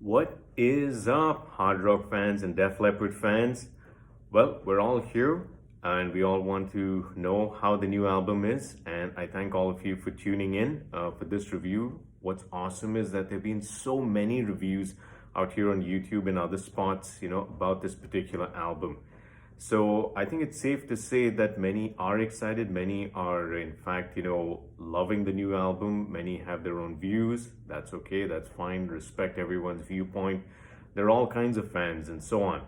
What is up, hard rock fans and Def Leppard fans? Well, we're all here and we all want to know how the new album is. And I thank all of you for tuning in for this review. What's awesome is that there have been so many reviews out here on YouTube and other spots, about this particular album. So I think it's safe to say that many are excited. Many are, in fact, loving the new album. Many have their own views. That's okay. That's fine. Respect everyone's viewpoint. There are all kinds of fans and so on.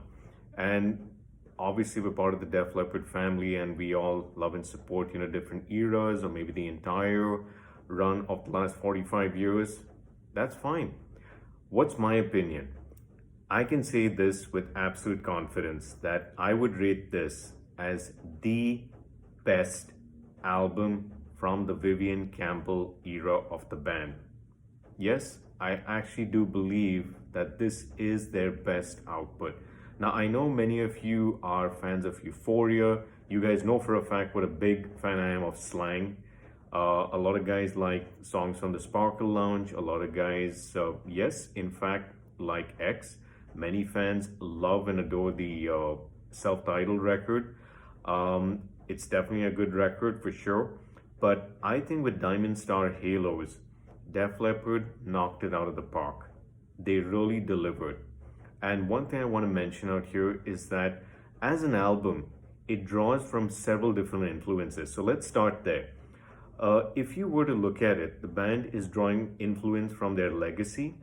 And obviously, we're part of the Def Leppard family, and we all love and support, different eras or maybe the entire run of the last 45 years. That's fine. What's my opinion? I can say this with absolute confidence that I would rate this as the best album from the Vivian Campbell era of the band. Yes, I actually do believe that this is their best output. Now, I know many of you are fans of Euphoria. You guys know for a fact what a big fan I am of slang. A lot of guys like songs from the Sparkle Lounge. A lot of guys, yes, in fact, like X. Many fans love and adore the self-titled record. It's definitely a good record for sure. But I think with Diamond Star Halos, Def Leppard knocked it out of the park. They really delivered. And one thing I want to mention out here is that as an album, it draws from several different influences. So let's start there. If you were to look at it, the band is drawing influence from their legacy,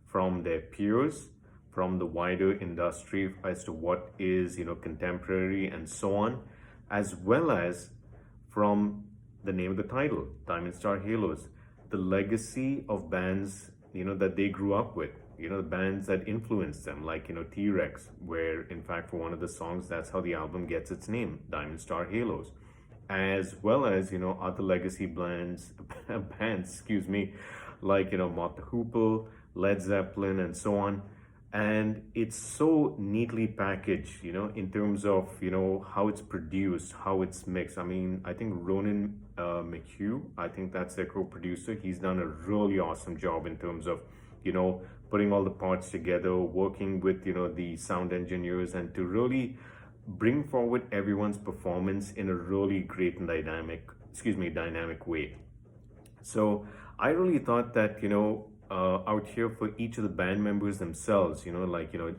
from their peers, from the wider industry as to what is, contemporary and so on, as well as from the name of the title, Diamond Star Halos, the legacy of bands, that they grew up with, the bands that influenced them, like, T-Rex, where in fact for one of the songs, that's how the album gets its name, Diamond Star Halos, as well as, other legacy bands, like, Mott the Hoople, Led Zeppelin, and so on. And it's so neatly packaged, in terms of, how it's produced, how it's mixed. I mean, I think Ronan McHugh, I think that's their co-producer. He's done a really awesome job in terms of, putting all the parts together, working with, the sound engineers, and to really bring forward everyone's performance in a really great and dynamic way. So I really thought that, out here for each of the band members themselves,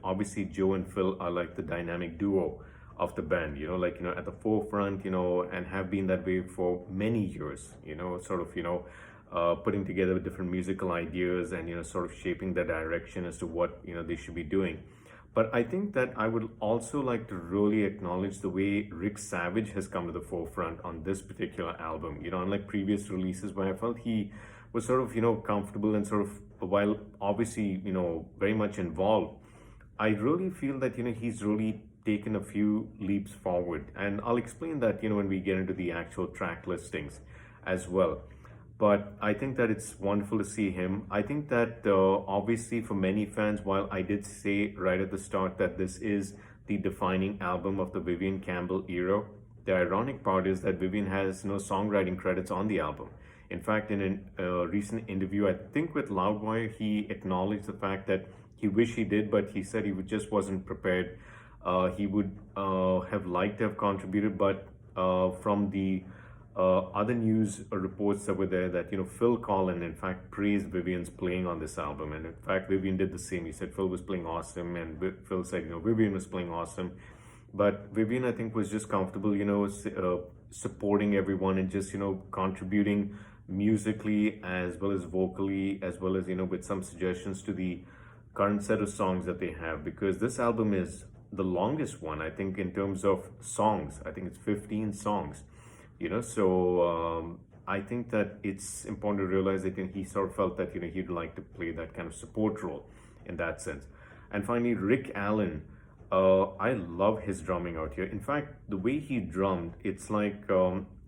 obviously Joe and Phil are like the dynamic duo of the band, at the forefront, and have been that way for many years, putting together different musical ideas and, sort of shaping the direction as to what, they should be doing. But I think that I would also like to really acknowledge the way Rick Savage has come to the forefront on this particular album, unlike previous releases where I felt he was sort of, comfortable and sort of, while obviously, very much involved, I really feel that, he's really taken a few leaps forward. And I'll explain that, when we get into the actual track listings as well. But I think that it's wonderful to see him. I think that obviously for many fans, while I did say right at the start that this is the defining album of the Vivian Campbell era, the ironic part is that Vivian has no songwriting credits on the album. In fact, in a recent interview, I think with Loudwire, he acknowledged the fact that he wished he did, but he said he just wasn't prepared. He would have liked to have contributed, but from the other news reports that were there that, Phil Collin, in fact, praised Vivian's playing on this album. And in fact, Vivian did the same. He said Phil was playing awesome, and Phil said, Vivian was playing awesome. But Vivian, I think, was just comfortable, supporting everyone and just, contributing musically as well as vocally, as well as, with some suggestions to the current set of songs that they have. Because this album is the longest one, I think, in terms of songs. I think it's 15 songs. So I think that it's important to realize that he sort of felt that, he'd like to play that kind of support role in that sense. And finally, Rick Allen, I love his drumming out here. In fact, the way he drummed, it's like,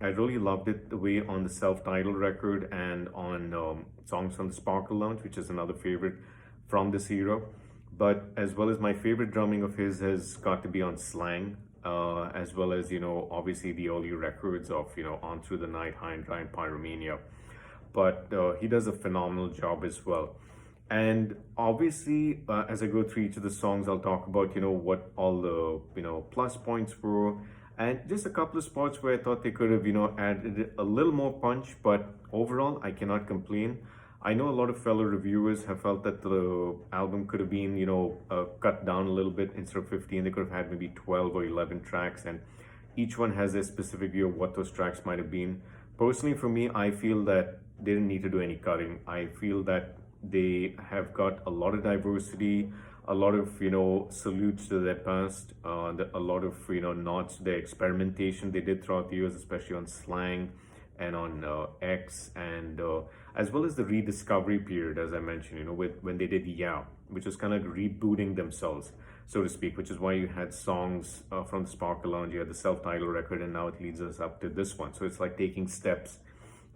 I really loved it the way on the self-titled record and on songs from the Sparkle Lounge, which is another favorite from this era. But as well as my favorite drumming of his has got to be on Slang, as well as, obviously the early records of, On Through the Night, High and Dry, and Pyromania. But he does a phenomenal job as well. And obviously, as I go through each of the songs, I'll talk about, what all the, plus points were, and just a couple of spots where I thought they could have, added a little more punch, but overall, I cannot complain. I know a lot of fellow reviewers have felt that the album could have been, cut down a little bit. Instead of 15, they could have had maybe 12 or 11 tracks, and each one has a specific view of what those tracks might have been. Personally, for me, I feel that they didn't need to do any cutting. I feel that they have got a lot of diversity, a lot of salutes to their past, a lot of nods to their experimentation they did throughout the years, especially on slang and on X, and as well as the rediscovery period, as I mentioned, with when they did Yeah, which was kind of rebooting themselves, so to speak, which is why you had songs from the Sparkle Lounge, you had the self-titled record, and now it leads us up to this one. So it's like taking steps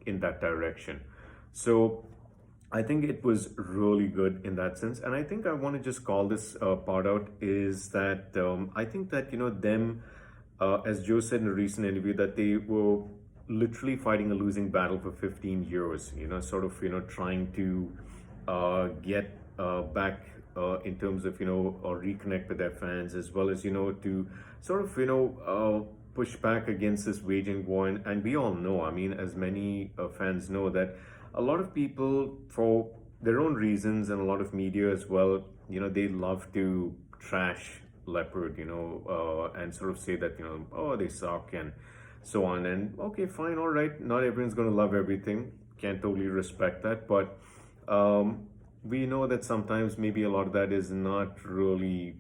in that direction. So I think it was really good in that sense. And I think I want to just call this part out is that I think that, them, as Joe said in a recent interview, that they were literally fighting a losing battle for 15 years, sort of, trying to get back in terms of, or reconnect with their fans, as well as, to sort of, push back against this waging war. And we all know, I mean, as many fans know, that a lot of people, for their own reasons, and a lot of media as well, they love to trash Leppard, and sort of say that, oh, they suck and so on. And okay, fine, all right, not everyone's going to love everything. Can't totally respect that. But we know that sometimes maybe a lot of that is not really,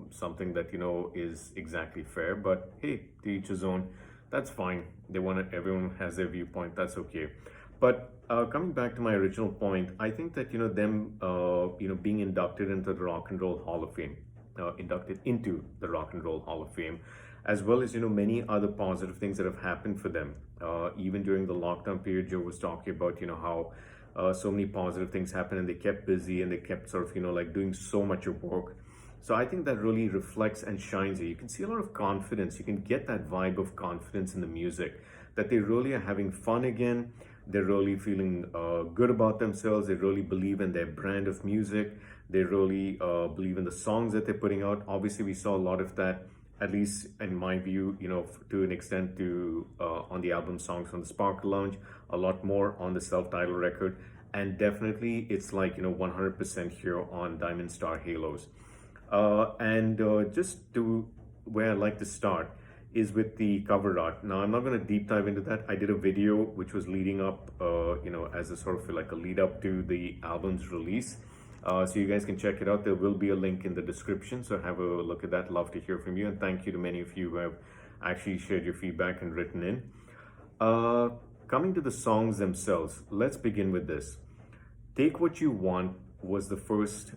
something that, is exactly fair. But hey, to each his own. That's fine. They want it. Everyone has their viewpoint. That's okay. But coming back to my original point, I think that them being inducted into the Rock and Roll Hall of Fame, inducted into the Rock and Roll Hall of Fame, as well as many other positive things that have happened for them. Even during the lockdown period, Joe was talking about how so many positive things happened, and they kept busy, and they kept sort of like doing so much of work. So I think that really reflects and shines here. You can see a lot of confidence. You can get that vibe of confidence in the music, that they really are having fun again. They're really feeling good about themselves. They really believe in their brand of music. They really believe in the songs that they're putting out. Obviously, we saw a lot of that, at least in my view, to an extent on the album songs from the Sparkle Lounge, a lot more on the self-titled record. And definitely it's like, 100% here on Diamond Star Halos. Just to where I like to start is with the cover art. Now, I'm not going to deep dive into that. I did a video which was leading up, as a sort of like a lead up to the album's release. So you guys can check it out. There will be a link in the description. So have a look at that. Love to hear from you. And thank you to many of you who have actually shared your feedback and written in. Coming to the songs themselves, let's begin with this. Take What You Want was the first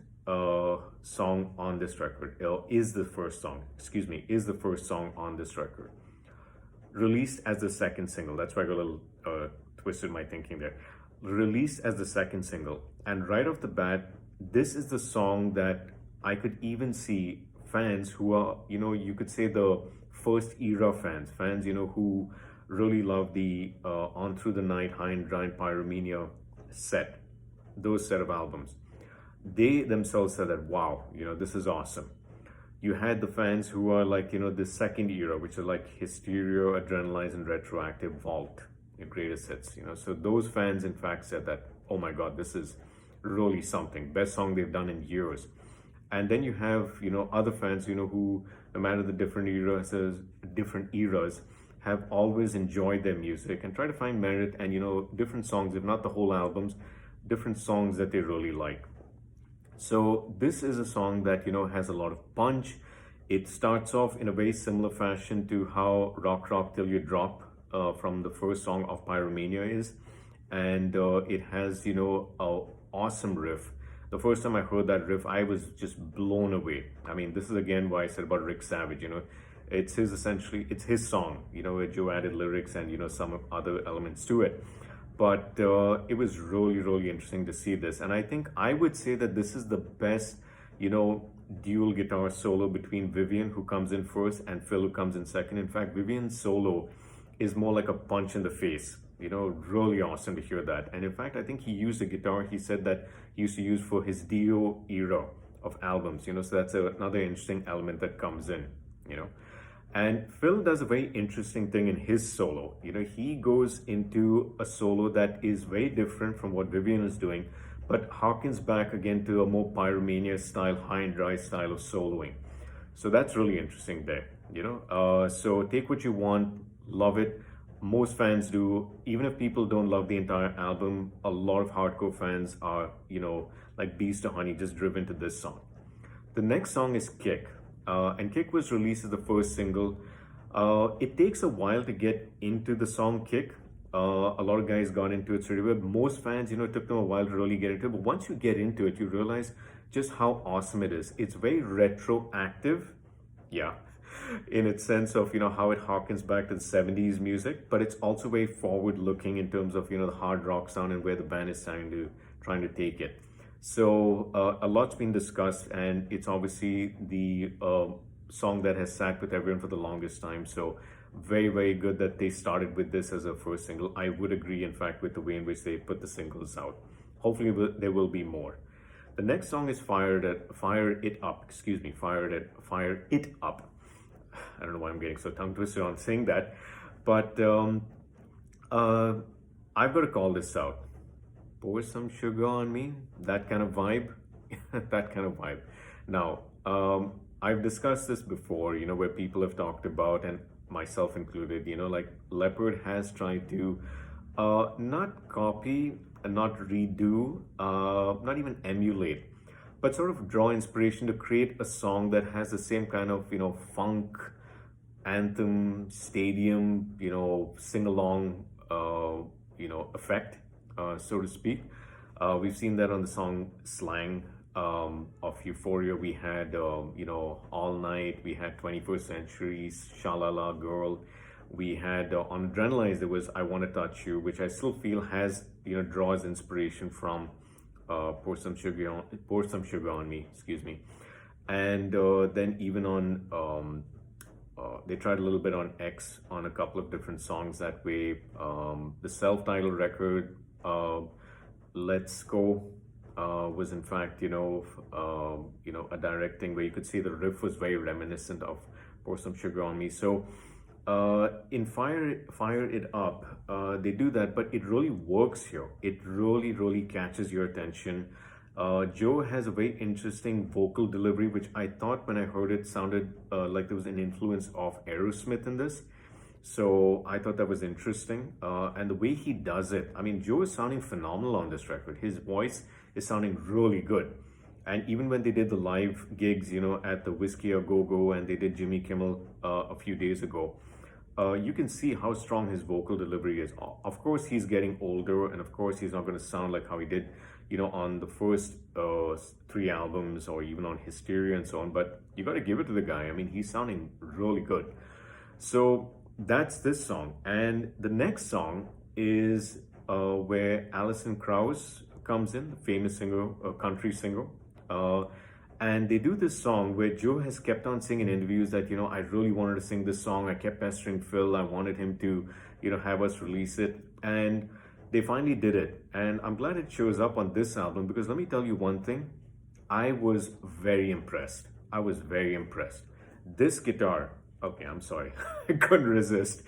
song on this record, is the first song on this record. Released as the second single. That's why I got a little twisted my thinking there. Released as the second single. And right off the bat, this is the song that I could even see fans who are, you could say the first era fans, who really love the On Through the Night, High and Dry, and Pyromania those set of albums. They themselves said that, wow, this is awesome. You had the fans who are like, the second era, which is like Hysteria, Adrenalize, and Retroactive, Vault, your greatest hits, So those fans, in fact, said that, oh my God, this is really something. Best song they've done in years. And then you have, other fans, who, no matter the different eras, have always enjoyed their music and try to find merit and, different songs, if not the whole albums, different songs that they really like. So this is a song that, has a lot of punch. It starts off in a very similar fashion to how Rock Rock Till You Drop from the first song of Pyromania is. And it has, an awesome riff. The first time I heard that riff, I was just blown away. I mean, this is again why I said about Rick Savage, it's his song, where Joe added lyrics and, some other elements to it. But it was really, really interesting to see this. And I think I would say that this is the best, dual guitar solo between Vivian, who comes in first, and Phil, who comes in second. In fact, Vivian's solo is more like a punch in the face. Really awesome to hear that. And in fact, I think he used a guitar he said that he used to use for his Dio era of albums, so that's another interesting element that comes in, you know. And Phil does a very interesting thing in his solo. He goes into a solo that is very different from what Vivian is doing, but harkens back again to a more Pyromania style, high and dry style of soloing. So that's really interesting there. So take what you want, love it. Most fans do. Even if people don't love the entire album, a lot of hardcore fans are, like bees to honey, just driven to this song. The next song is Kick. And Kick was released as the first single. It takes a while to get into the song Kick. A lot of guys got into it straight away. Most fans, it took them a while to really get into it. But once you get into it, you realize just how awesome it is. It's very retroactive. Yeah. In its sense of, how it harkens back to the 70s music. But it's also very forward looking in terms of, the hard rock sound and where the band is trying to take it. So a lot's been discussed, and it's obviously the song that has sat with everyone for the longest time. So very, very good that they started with this as a first single. I would agree, in fact, with the way in which they put the singles out. Hopefully there will be more. The next song is Fire It Up. Fire It Up. I don't know why I'm getting so tongue twisted on saying that, but I've got to call this out. Pour some sugar on me, that kind of vibe. That kind of vibe. Now, I've discussed this before, where people have talked about, and myself included, like Leppard has tried to not copy, not redo, not even emulate, but sort of draw inspiration to create a song that has the same kind of, funk, anthem, stadium, sing-along, effect. So to speak. We've seen that on the song Slang of Euphoria. We had, All Night. We had 21st Century, Shalala Girl. We had on Adrenalize, there was I Want to Touch You, which I still feel has, draws inspiration from Pour Some Sugar on Me, excuse me. And then even on, they tried a little bit on X on a couple of different songs that way. The self-titled record, Let's Go, was in fact, a direct thing where you could see the riff was very reminiscent of Pour Some Sugar on Me. So in Fire It Up, they do that, but it really works here. It really, really catches your attention. Joe has a very interesting vocal delivery, which I thought when I heard it sounded like there was an influence of Aerosmith in this. So I thought that was interesting. And the way he does it, I mean, Joe is sounding phenomenal on this record. His voice is sounding really good. And even when they did the live gigs, at the Whiskey A Go Go, and they did Jimmy Kimmel a few days ago, you can see how strong his vocal delivery is. Of course, he's getting older, and of course, he's not going to sound like how he did, on the first 3 albums, or even on Hysteria and so on. But you got to give it to the guy. I mean, he's sounding really good. So that's this song. And the next song is where Alison Krauss comes in, the famous singer, country singer. And they do this song where Joe has kept on saying in interviews that, I really wanted to sing this song. I kept pestering Phil. I wanted him to, have us release it. And they finally did it. And I'm glad it shows up on this album, because let me tell you one thing. I was very impressed. This guitar, okay, I'm sorry. I couldn't resist.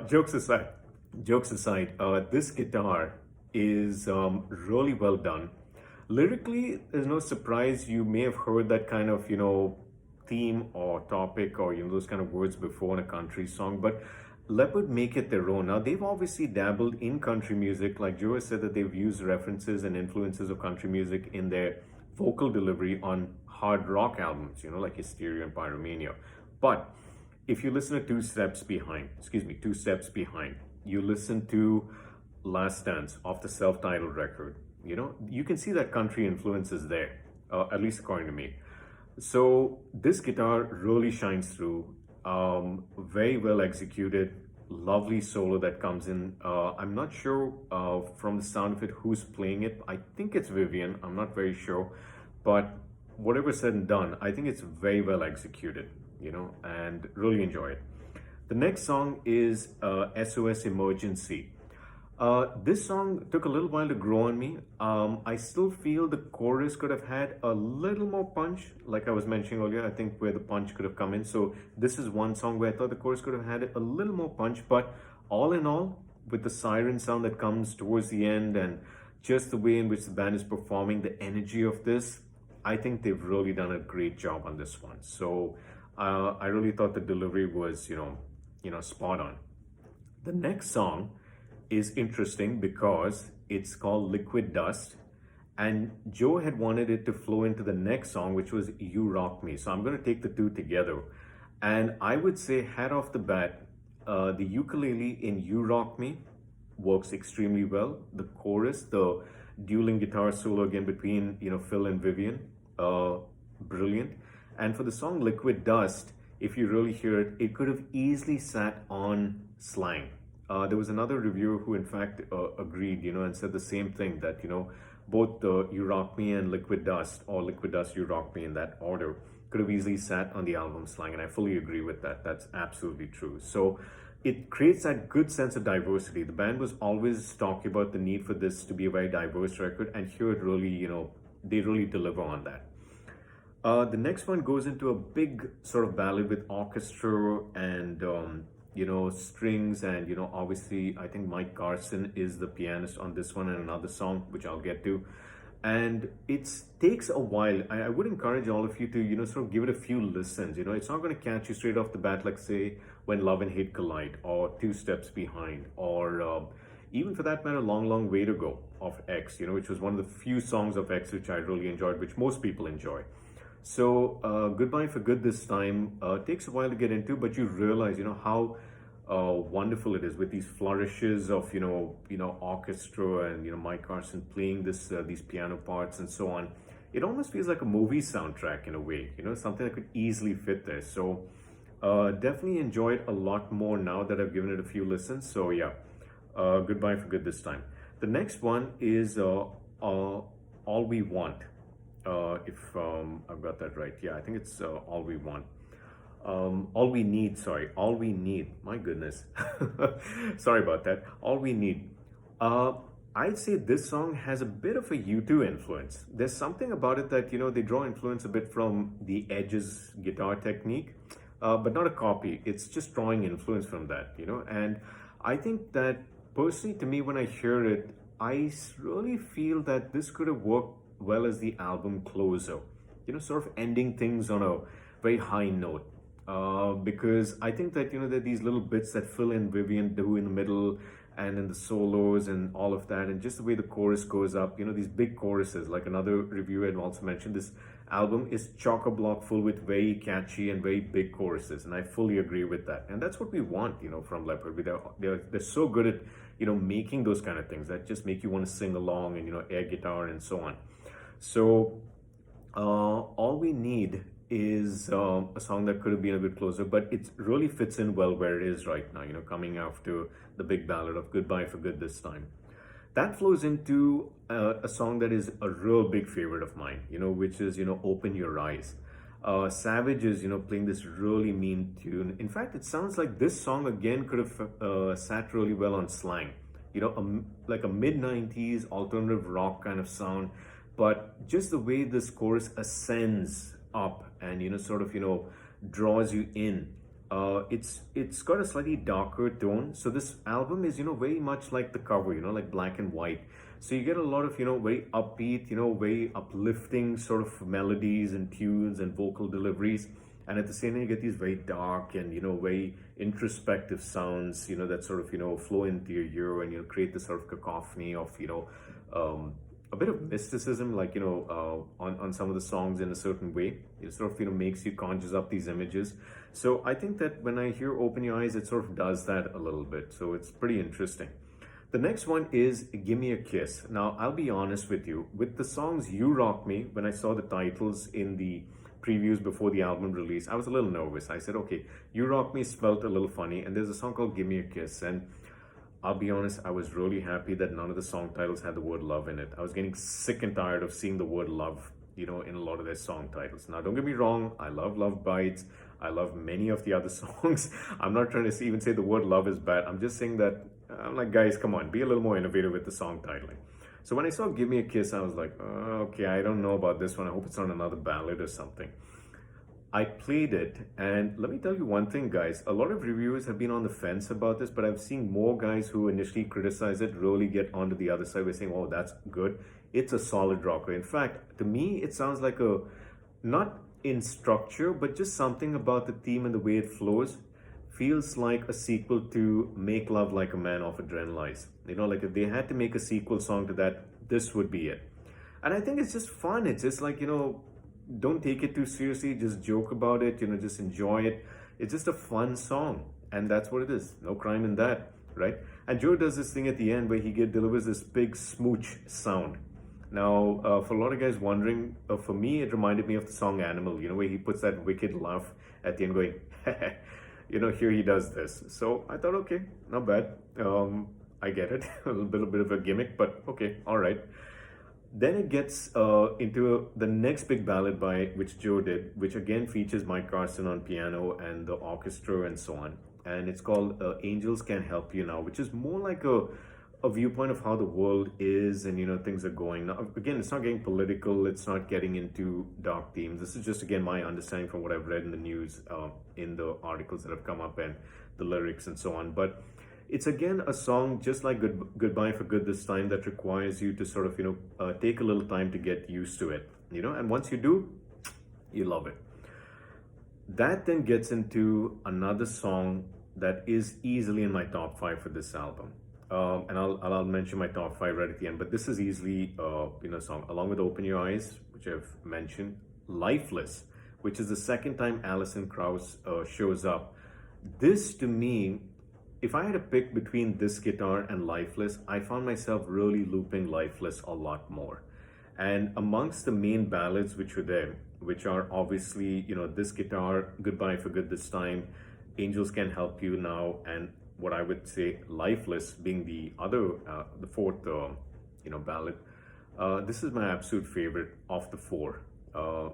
Jokes aside, this guitar is really well done. Lyrically, there's no surprise. You may have heard that kind of, theme or topic or, those kind of words before in a country song, but Leppard make it their own. Now, they've obviously dabbled in country music. Like Joe has said that they've used references and influences of country music in their vocal delivery on hard rock albums, like Hysteria and Pyromania. But if you listen to two steps behind, you listen to Last Dance off the self-titled record, you can see that country influence is there, at least according to me. So this guitar really shines through, very well executed, lovely solo that comes in. I'm not sure from the sound of it who's playing it. I think it's Vivian, I'm not very sure, but whatever said and done, I think it's very well executed, and really enjoy it. The next song is Sos Emergency. This song took a little while to grow on me. I still feel the chorus could have had a little more punch, like I was mentioning earlier. I think where the punch could have come in. So this is one song where I thought the chorus could have had a little more punch. But all in all, with the siren sound that comes towards the end and just the way in which the band is performing, the energy of this, I think they've really done a great job on this one. So I really thought the delivery was, spot on. The next song is interesting because it's called Liquid Dust, and Joe had wanted it to flow into the next song, which was You Rock Me. So I'm going to take the two together. And I would say, hat off the bat, the ukulele in You Rock Me works extremely well. The chorus, the dueling guitar solo again between Phil and Vivian, brilliant. And for the song Liquid Dust, if you really hear it, it could have easily sat on Slang. There was another reviewer who, in fact, agreed, and said the same thing that, both You Rock Me and Liquid Dust, or Liquid Dust, You Rock Me in that order, could have easily sat on the album Slang. And I fully agree with that. That's absolutely true. So it creates that good sense of diversity. The band was always talking about the need for this to be a very diverse record. And here it really, they really deliver on that. The next one goes into a big sort of ballad with orchestra and, strings. And, obviously, I think Mike Garson is the pianist on this one and another song, which I'll get to. And it takes a while. I would encourage all of you to, sort of give it a few listens. It's not going to catch you straight off the bat, like, say, When Love and Hate Collide, or Two Steps Behind, or even for that matter, Long, Long Way to Go of X, which was one of the few songs of X which I really enjoyed, which most people enjoy. So Goodbye for Good this time takes a while to get into, but you realize, how wonderful it is with these flourishes of, orchestra and, Mike Carson playing these piano parts and so on. It almost feels like a movie soundtrack in a way, something that could easily fit there. So definitely enjoy it a lot more now that I've given it a few listens. So yeah, Goodbye for Good this time. The next one is All We Want. If I've got that right. Yeah, I think it's All We Want. All We Need, sorry. All We Need. My goodness. Sorry about that. All We Need. I'd say this song has a bit of a U2 influence. There's something about it that, they draw influence a bit from the Edge's guitar technique, but not a copy. It's just drawing influence from that, And I think that personally, to me, when I hear it, I really feel that this could have worked well as the album closer, sort of ending things on a very high note. Because I think that, there are these little bits that Phil and Vivian do in the middle and in the solos and all of that, and just the way the chorus goes up, these big choruses. Like another reviewer had also mentioned, this album is chock-a-block full with very catchy and very big choruses, and I fully agree with that. And that's what we want, from Leppard. They're so good at, making those kind of things that just make you want to sing along and, air guitar and so on. So All We Need is a song that could have been a bit closer, but it really fits in well where it is right now, coming after the big ballad of Goodbye for Good this time. That flows into a song that is a real big favorite of mine, which is, Open Your Eyes. Savage is, playing this really mean tune. In fact, it sounds like this song again could have sat really well on Slang, like a mid-90s alternative rock kind of sound. But just the way this chorus ascends up and sort of draws you in, it's got a slightly darker tone. So this album is very much like the cover, like black and white. So you get a lot of very upbeat, very uplifting sort of melodies and tunes and vocal deliveries, and at the same time you get these very dark and very introspective sounds that sort of flow into your ear and create this sort of cacophony of a bit of mysticism, like on some of the songs in a certain way. It sort of makes you conjures up these images. So I think that when I hear Open Your Eyes, it sort of does that a little bit. So it's pretty interesting. The next one is Give Me a Kiss. Now I'll be honest with you, with the songs You Rock Me, when I saw the titles in the previews before the album release, I was a little nervous. I said, okay, You Rock Me spelt a little funny, and there's a song called Give Me a Kiss, and I'll be honest, I was really happy that none of the song titles had the word love in it. I was getting sick and tired of seeing the word love, in a lot of their song titles. Now, don't get me wrong, I love Love Bites. I love many of the other songs. I'm not trying to even say the word love is bad. I'm just saying that I'm like, guys, come on, be a little more innovative with the song titling. So when I saw Give Me a Kiss, I was like, okay, I don't know about this one. I hope it's not another ballad or something. I played it, and let me tell you one thing, guys. A lot of reviewers have been on the fence about this, but I've seen more guys who initially criticize it really get onto the other side by saying, oh, that's good. It's a solid rocker. In fact, to me, it sounds like a, not in structure, but just something about the theme and the way it flows feels like a sequel to Make Love Like a Man off Adrenalize. You know, like if they had to make a sequel song to that, this would be it. And I think it's just fun. It's just like, don't take it too seriously, just joke about it, just enjoy it. It's just a fun song, and that's what it is. No crime in that, right? And Joe does this thing at the end where he delivers this big smooch sound. Now, for a lot of guys wondering, for me, it reminded me of the song Animal, where he puts that wicked laugh at the end going, here he does this. So I thought, okay, not bad. I get it, a little bit of a gimmick, but okay, all right. Then it gets into the next big ballad by which Joe did, which again features Mike Carson on piano and the orchestra and so on. And it's called Angels Can Help You Now, which is more like a viewpoint of how the world is and things are going. Now, again, it's not getting political, it's not getting into dark themes. This is just again my understanding from what I've read in the news, in the articles that have come up and the lyrics and so on. But it's again a song just like Goodbye for Good this time that requires you to sort of take a little time to get used to it, and once you do, you love it. That then gets into another song that is easily in my top 5 for this album, and I'll mention my top 5 right at the end, but this is easily a song along with Open Your Eyes, which I've mentioned, Lifeless, which is the second time Alison Krauss shows up. This to me, if I had to pick between this guitar and Lifeless, I found myself really looping Lifeless a lot more. And amongst the main ballads which were there, which are obviously, this guitar, Goodbye for Good this time, Angels Can Help You Now, and what I would say Lifeless being the other, the fourth, ballad. This is my absolute favorite of the 4.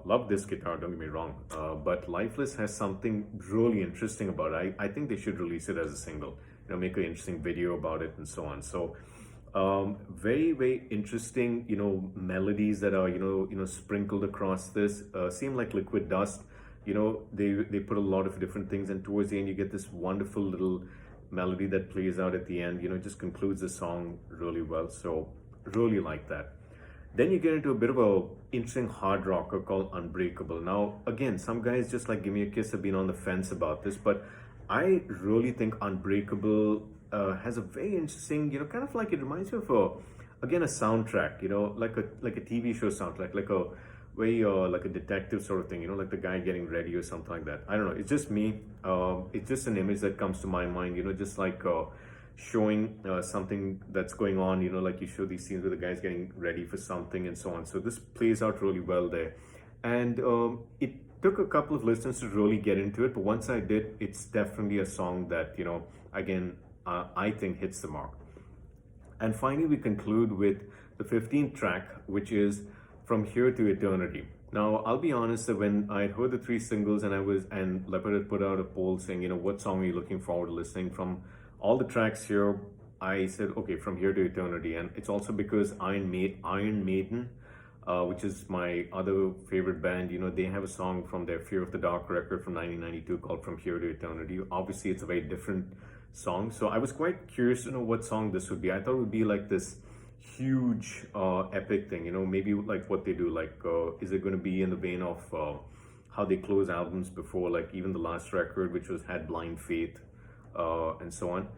Love this guitar, don't get me wrong, but Lifeless has something really interesting about it. I think they should release it as a single, make an interesting video about it and so on. So very, very interesting, melodies that are, sprinkled across this, seem like liquid dust. They put a lot of different things, and towards the end you get this wonderful little melody that plays out at the end, just concludes the song really well. So really like that. Then you get into a bit of a interesting hard rocker called Unbreakable. Now, again, some guys just like Give Me a Kiss have been on the fence about this, but I really think Unbreakable has a very interesting, kind of like it reminds me of again a soundtrack, like a TV show soundtrack, like a very like a detective sort of thing, like the guy getting ready or something like that. I don't know. It's just me. It's just an image that comes to my mind, just like. Showing something that's going on, like you show these scenes where the guy's getting ready for something and so on. So this plays out really well there. And it took a couple of listens to really get into it, but once I did, it's definitely a song that, again, I think hits the mark. And finally, we conclude with the 15th track, which is From Here to Eternity. Now, I'll be honest that when I heard the 3 singles and Leppard had put out a poll saying, what song are you looking forward to listening from? All the tracks here, I said, okay, From Here to Eternity. And it's also because Iron Maiden, which is my other favorite band, they have a song from their Fear of the Dark record from 1992 called From Here to Eternity. Obviously, it's a very different song. So I was quite curious to know what song this would be. I thought it would be like this huge epic thing, maybe like what they do. Like, is it going to be in the vein of how they close albums before, like even the last record, which had Blind Faith, and so on.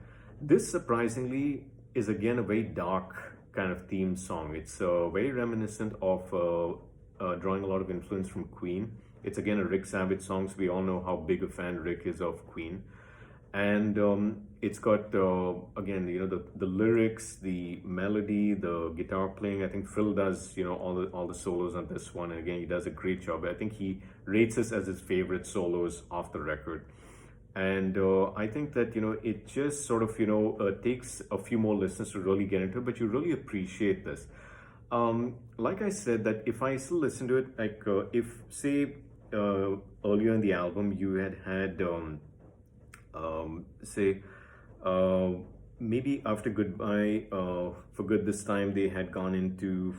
This surprisingly is again a very dark kind of theme song. It's very reminiscent of drawing a lot of influence from Queen. It's again a Rick Savage song, so we all know how big a fan Rick is of Queen. And it's got again, the lyrics, the melody, the guitar playing. I think Phil does all the solos on this one, and again he does a great job. I think he rates this as his favorite solos off the record. And I think that, it just sort of, takes a few more listens to really get into it, but you really appreciate this. Like I said, that if I still listen to it, like if, say, earlier in the album, you had say, maybe after Goodbye for Good this time, they had gone into,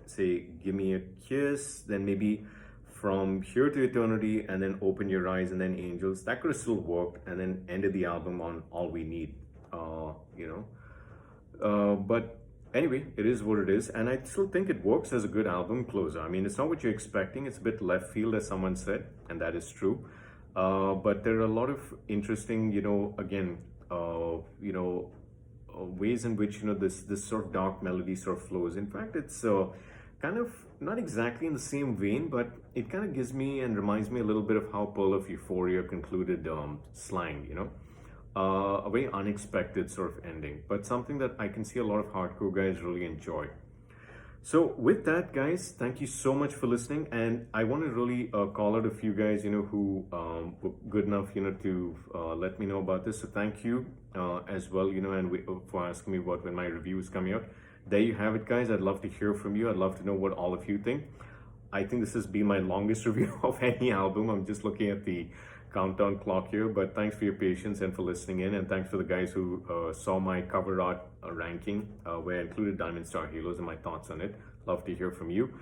say, Give Me a Kiss, then maybe From Here to Eternity, and then Open Your Eyes, and then Angels. That could have still worked, and then ended the album on All We Need, you know. But anyway, it is what it is, and I still think it works as a good album closer. I mean, it's not what you're expecting. It's a bit left field, as someone said, and that is true. But there are a lot of interesting, again, ways in which this sort of dark melody sort of flows. In fact, it's kind of not exactly in the same vein, but it kind of gives me and reminds me a little bit of how Pearl of Euphoria concluded Slang. A very unexpected sort of ending, but something that I can see a lot of hardcore guys really enjoy. So with that, guys, thank you so much for listening, and I want to really call out a few guys, who were good enough, to let me know about this. So thank you as well, and for asking me about when my review is coming out. There you have it, guys. I'd love to hear from you. I'd love to know what all of you think. I think this has been my longest review of any album. I'm just looking at the countdown clock here, but thanks for your patience and for listening in, and thanks for the guys who saw my cover art ranking where I included Diamond Star Halos and my thoughts on it. Love to hear from you.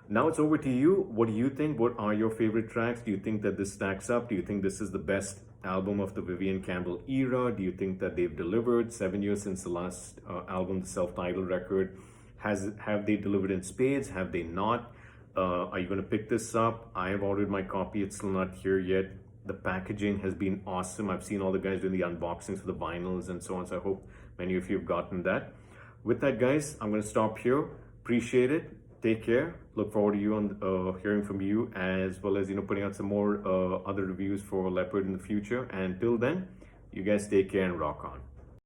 Now it's over to you. What do you think? What are your favorite tracks? Do you think that this stacks up? Do you think this is the best album of the Vivian Campbell era? Do you think that they've delivered 7 years since the last album, the self-titled record? Have they delivered in spades? Have they not? Are you going to pick this up? I have ordered my copy. It's still not here yet. The packaging has been awesome. I've seen all the guys doing the unboxings for the vinyls and so on. So I hope many of you have gotten that. With that, guys, I'm going to stop here. Appreciate it. Take care. Look forward to you on hearing from you, as well as putting out some more other reviews for Leopard in the future. And till then, you guys take care and rock on.